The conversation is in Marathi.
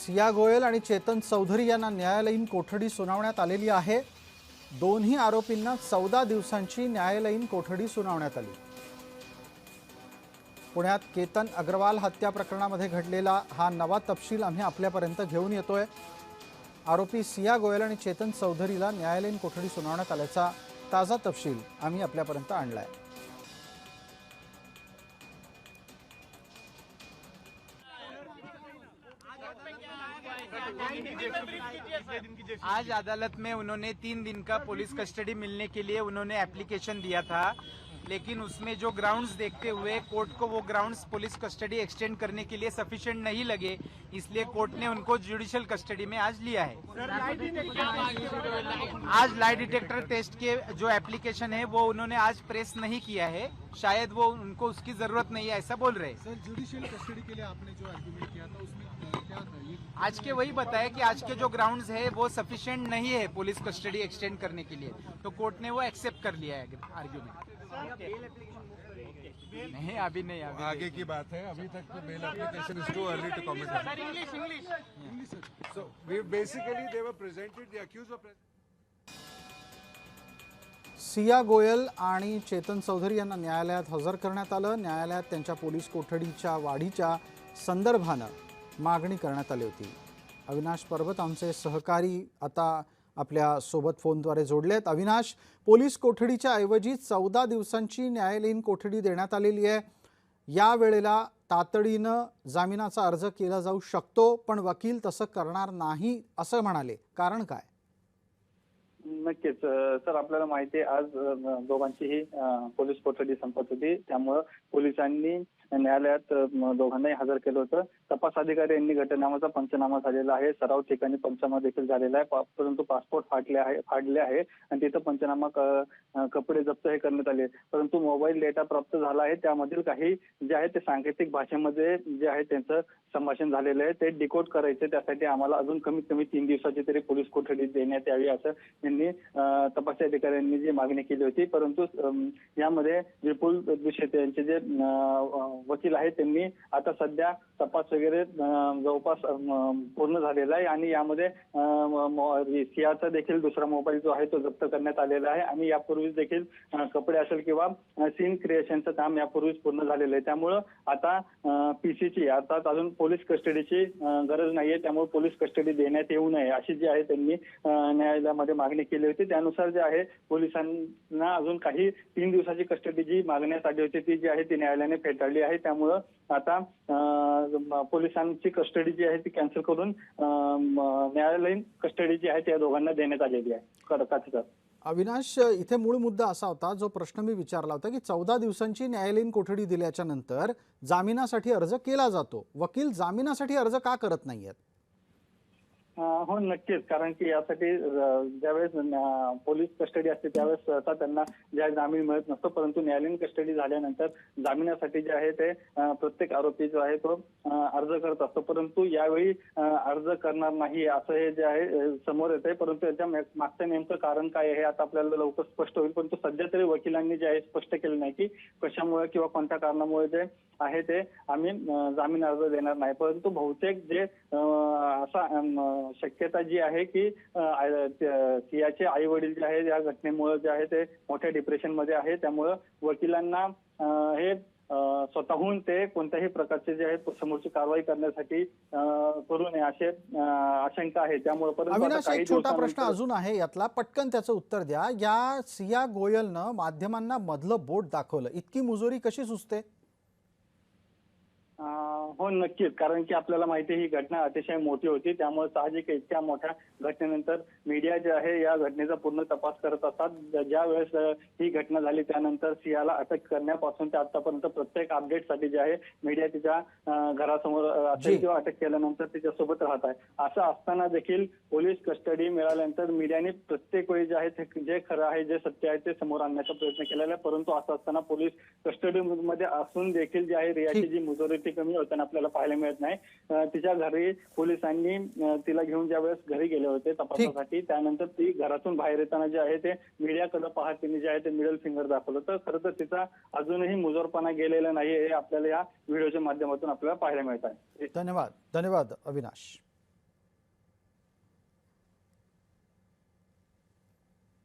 सिया गोयल आणि चेतन चौधरी यांना न्यायालयीन कोठडी सुनावण्यात आलेली आहे। दोन्ही आरोपींना 14 दिवसांची न्यायालयीन कोठडी सुनावण्यात आली। पुण्यात केतन अग्रवाल हत्या प्रकरणामध्ये घडलेला हा नवा तपशील आम्ही आपल्यापर्यंत घेऊन येतोय। आरोपी सिया गोयल आणि चेतन चौधरीला न्यायालयीन कोठडी सुनावण्यात आल्याचा ताजा तपशील आम्ही आपल्यापर्यंत आणलाय। आज अदालत में उन्होंने 3 दिन का पुलिस कस्टडी मिलने के लिए उन्होंने एप्लीकेशन दिया था, लेकिन उसमें जो ग्राउंड्स देखते हुए कोर्ट को वो ग्राउंड्स पुलिस कस्टडी एक्सटेंड करने के लिए सफिशिएंट नहीं लगे, इसलिए कोर्ट ने उनको जुडिशियल कस्टडी में आज लिया है। आज लाई डिटेक्टर टेस्ट के जो एप्लीकेशन है वो उन्होंने आज प्रेस नहीं किया है, शायद वो उनको उसकी जरूरत नहीं है ऐसा बोल रहे हैं। सर, जुडिशियल कस्टडी के लिए आपने जो आर्गुमेंट किया था उसमें क्या था? आज के वही बताया कि आज के जो ग्राउंड्स है वो सफिशिएंट नहीं है पुलिस कस्टडी एक्सटेंड करने के लिए, तो कोर्ट ने वो एक्सेप्ट कर लिया है आर्ग्यूमेंट। नहीं अभी नहीं, अभी आगे की बात है। अभी तक तो bail application is too early to comment. So we basically they were presented the accused वर सिया गोयल आणि चेतन चौधरी यांना न्यायालयात हजर करण्यात आलं। न्यायालयात त्यांच्या पोलीस कोठडीच्या वाढीच्या संदर्भानं मागणी करण्यात आली होती। अविनाश पर्वत आमचे सहकारी आता आपल्या सोबत फोनद्वारे जोडलेत। अविनाश, पोलीस कोठडीच्या ऐवजी 14 दिवसांची न्यायालयीन कोठडी देण्यात आलेली आहे। या वेळेला तातडीनं जामिनाचा अर्ज केला जाऊ शकतो, पण वकील तसं करणार नाही असं म्हणाले। कारण काय? नक्कीच सर, आपल्याला माहिती आहे आज दोघांचीही पोलीस कोठडी संपत होती, त्यामुळे पोलिसांनी न्यायालयात दोघांनाही हजर केलं होतं। तपास अधिकारी यांनी घटनामाचा पंचनामा झालेला आहे, सराव ठिकाणी पंचनामा देखील झालेला आहे, परंतु पासपोर्ट फाडले आहे आणि तिथं पंचनामा कपडे जप्त हे करण्यात आले, परंतु मोबाईल डेटा प्राप्त झाला आहे। त्यामधील काही जे आहे ते सांकेतिक भाषेमध्ये जे आहे त्यांचं संभाषण झालेलं आहे, ते डिकोड करायचे। त्यासाठी आम्हाला अजून कमीत कमी 3 दिवसाची तरी पोलीस कोठडी देण्यात यावी असं त्यांनी तपास अधिकाऱ्यांनी जी मागणी केली होती। परंतु यामध्ये विपुल दुष्यंत यांचे जे वकील आहेत त्यांनी आता सध्या तपास वगैरे जवळपास पूर्ण झालेला आहे आणि यामध्ये सियाचा देखील दुसरा मोबाईल जो आहे तो जप्त करण्यात आलेला आहे आणि यापूर्वीच देखील कपडे असेल किंवा सीन क्रिएशनचं काम यापूर्वीच पूर्ण झालेलं आहे। त्यामुळं आता पीसीची अर्थात अजून पोलीस कस्टडीची गरज नाहीये, त्यामुळे पोलीस कस्टडी देण्यात येऊ नये अशी जी आहे त्यांनी न्यायालयामध्ये मागणी केली होती। त्यानुसार जे आहे पोलिसांना अजून काही 3 दिवसाची कस्टडी जी मागण्यात आली होती ती जी आहे ती न्यायालयाने फेटाळली आहे। त्यामुळं आता पोलिसांची कस्टडी जी आहे ती कॅन्सल करून न्यायालयीन कस्टडी जी आहे त्या दोघांना देण्यात आलेली आहे। कडकाचं अविनाश, इथे मूळ मुद्दा असा होता, जो प्रश्न मी विचारला होता की 14 दिवसांची न्यायालयीन कोठडी दिल्याच्या नंतर जामिनासाठी अर्ज केला जातो, वकील जामिनासाठी अर्ज का करत नाहीयेत? हो नक्कीच, कारण की यासाठी ज्यावेळेस पोलीस कस्टडी असते त्यावेळेस स्वतः त्यांना ज्या जामीन मिळत नसतो, परंतु न्यायालयीन कस्टडी झाल्यानंतर जामिनासाठी जे आहे ते प्रत्येक आरोपी जो आहे तो अर्ज करत असतो, परंतु यावेळी अर्ज करणार नाही असं हे जे आहे समोर येत आहे। परंतु याच्या मागचं नेमकं कारण काय आहे आता आपल्याला लवकर स्पष्ट होईल, परंतु सध्या तरी वकिलांनी जे आहे स्पष्ट केलं नाही की कशामुळे किंवा कोणत्या कारणामुळे जे आहे ते आम्ही जामीन अर्ज देणार नाही। परंतु बहुतेक जे असा शक्यता जी आहे की सियाचे आई वडील जे आहे या घटनेमुळे जे आहे ते मोठ्या डिप्रेशन मध्ये आहे, त्यामुळे वकिलांना हे स्वतःहून ते कोणत्याही प्रकारचे जे आहे समोरची कारवाई करण्यासाठी करू नये असे आशंका आहे। त्यामुळे अविनाश, एक छोटा प्रश्न अजून आहे यातला, पटकन त्याचं उत्तर द्या। या सिया गोयलनं माध्यमांना मधलं बोट दाखवलं, इतकी मुजोरी कशी सुचते? हो नक्कीच, कारण की आपल्याला माहिती आहे ही घटना अतिशय मोठी होती, त्यामुळे साहजिक इतक्या मोठ्या घटनेनंतर मीडिया जे आहे या घटनेचा पूर्ण तपास करत असतात। ज्या वेळेस ही घटना झाली त्यानंतर सियाला अटक करण्यापासून ते आतापर्यंत प्रत्येक अपडेटसाठी जे आहे मीडिया तिच्या घरासमोर असेल किंवा अटक केल्यानंतर तिच्यासोबत राहत आहे। असं असताना देखील पोलीस कस्टडी मिळाल्यानंतर मीडियाने प्रत्येक वेळी जे आहे जे खरं आहे जे सत्य आहे ते समोर आणण्याचा प्रयत्न केलेला आहे, परंतु असं असताना पोलीस कस्टडीमध्ये असून देखील जे आहे रियाची जी मुजोरी कमी होताना आपल्याला पाहायला मिळत नाही। तिच्या घरी पोलिसांनी तिला घेऊन ज्यावेळेस घरी गेले होते तपासासाठी, त्यानंतर ती घरातून बाहेर येताना जे आहे ते मीडियाकडे पाहत तिने जे आहे ते मिडल फिंगर दाखवलं। तर खरं तर तिचा अजूनही मुजोरपणा गेलेला नाही हे आपल्याला या व्हिडिओच्या माध्यमातून आपल्याला पाहायला मिळत आहे। धन्यवाद अविनाश।